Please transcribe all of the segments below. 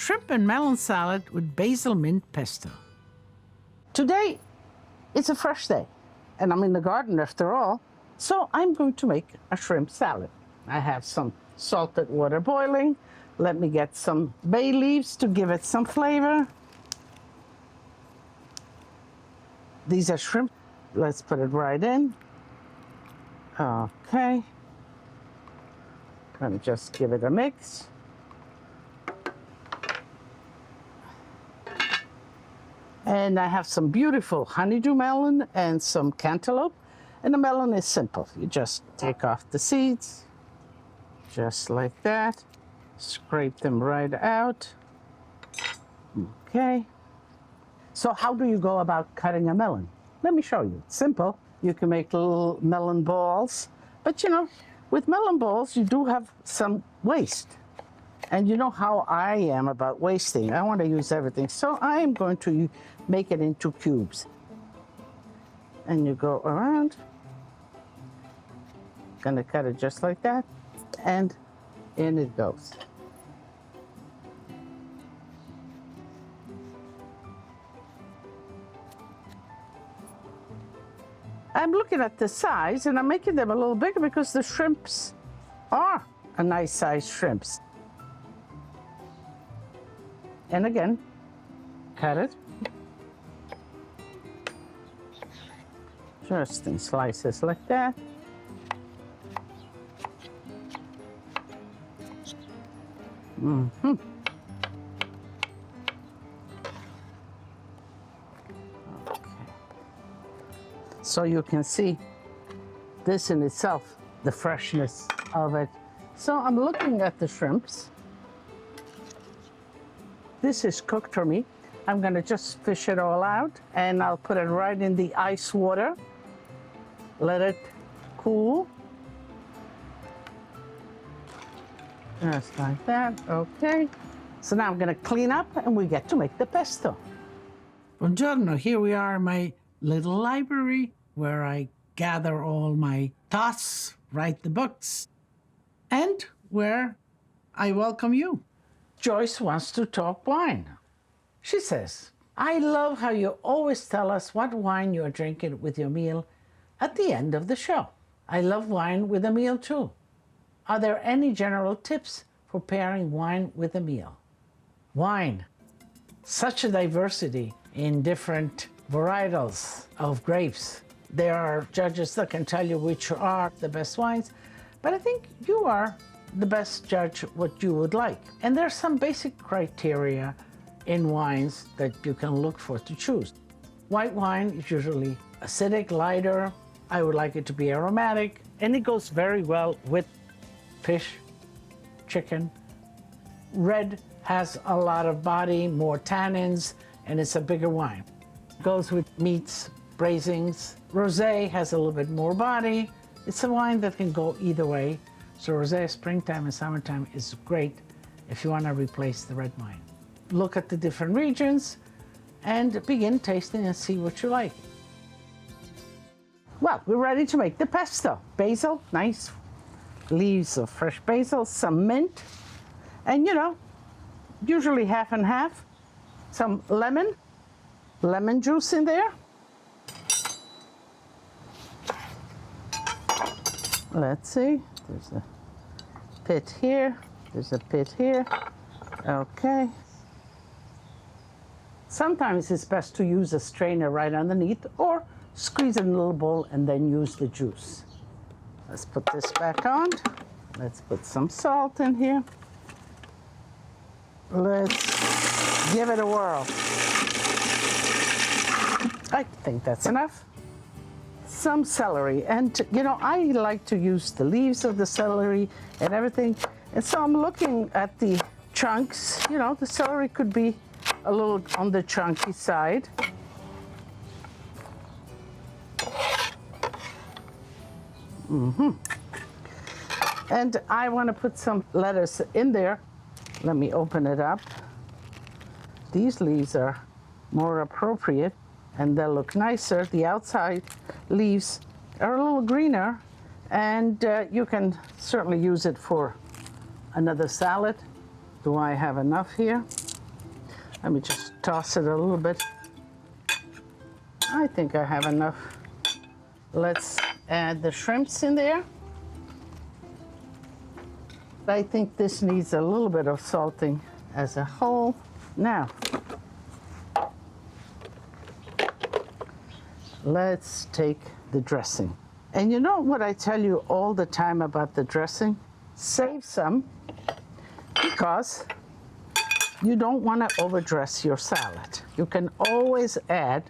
shrimp and melon salad with basil mint pesto. Today, it's a fresh day, and I'm in the garden after all, so I'm going to make a shrimp salad. I have some salted water boiling. Let me get some bay leaves to give it some flavor. These are shrimp. Let's put it right in. Okay. Let me just give it a mix. And I have some beautiful honeydew melon and some cantaloupe. And the melon is simple. You just take off the seeds, just like that. Scrape them right out. Okay. So how do you go about cutting a melon? Let me show you. It's simple. You can make little melon balls. But you know, with melon balls, you do have some waste. And you know how I am about wasting. I want to use everything. So I am going to make it into cubes. And you go around. Gonna cut it just like that. And in it goes. I'm looking at the size and I'm making them a little bigger because the shrimps are a nice size shrimps. And again, cut it. Just in slices like that. So you can see this in itself, the freshness of it. So I'm looking at the shrimps. This is cooked for me. I'm gonna just fish it all out and I'll put it right in the ice water. Let it cool. Just like that, okay. So now I'm gonna clean up and we get to make the pesto. Buongiorno, here we are in my little library where I gather all my thoughts, write the books, and where I welcome you. Joyce wants to talk wine. She says, I love how you always tell us what wine you're drinking with your meal at the end of the show. I love wine with a meal too. Are there any general tips for pairing wine with a meal? Wine, such a diversity in different varietals of grapes. There are judges that can tell you which are the best wines, but I think you are the best judge what you would like. And there's some basic criteria in wines that you can look for to choose. White wine is usually acidic, lighter. I would like it to be aromatic, and it goes very well with fish, chicken. Red has a lot of body, more tannins, and it's a bigger wine. Goes with meats, braisings. Rosé has a little bit more body. It's a wine that can go either way. So rosé, springtime and summertime is great if you want to replace the red wine. Look at the different regions and begin tasting and see what you like. Well, we're ready to make the pesto. Basil, nice leaves of fresh basil, some mint, and you know, usually half and half. Some lemon juice in there. Let's see, there's a pit here, there's a pit here. Okay. Sometimes it's best to use a strainer right underneath or squeeze it in a little bowl and then use the juice. Let's put this back on. Let's put some salt in here. Let's give it a whirl. I think that's enough. Some celery, and you know, I like to use the leaves of the celery and everything. And so I'm looking at the chunks. You know, the celery could be a little on the chunky side. And I want to put some lettuce in there. Let me open it up. These leaves are more appropriate and they'll look nicer. The outside leaves are a little greener, and you can certainly use it for another salad. Do I have enough here? Let me just toss it a little bit. I think I have enough. Let's add the shrimps in there. I think this needs a little bit of salting as a whole. Now, let's take the dressing. And you know what I tell you all the time about the dressing? Save some, because you don't want to overdress your salad. You can always add,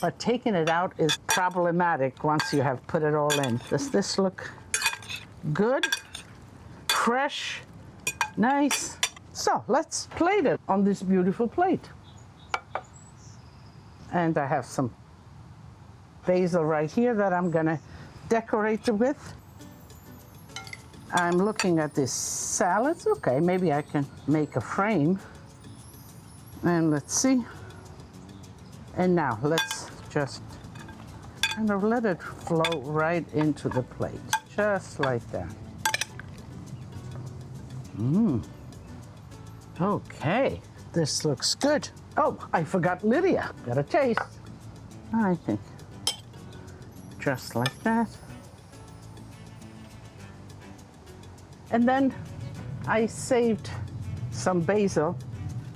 but taking it out is problematic once you have put it all in. Does this look good? Fresh? Nice? So let's plate it on this beautiful plate. And I have some basil right here that I'm gonna decorate it with. I'm looking at this salads. Okay, maybe I can make a frame. And let's see. And now let's just kind of let it flow right into the plate, just like that. Okay, this looks good. Oh, I forgot Lydia. Got a taste. I think just like that. And then I saved some basil.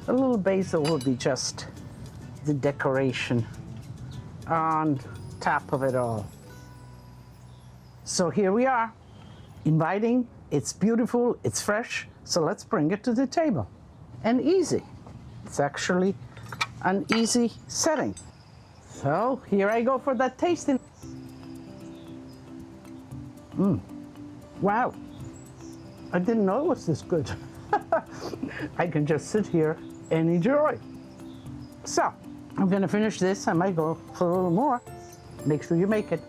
A little basil will be just the decoration on top of it all. So here we are, inviting. It's beautiful, it's fresh, so let's bring it to the table. And easy. It's actually an easy setting. So here I go for that tasting. Wow, I didn't know it was this good. I can just sit here and enjoy. So I'm gonna finish this. I might go for a little more. Make sure you make it.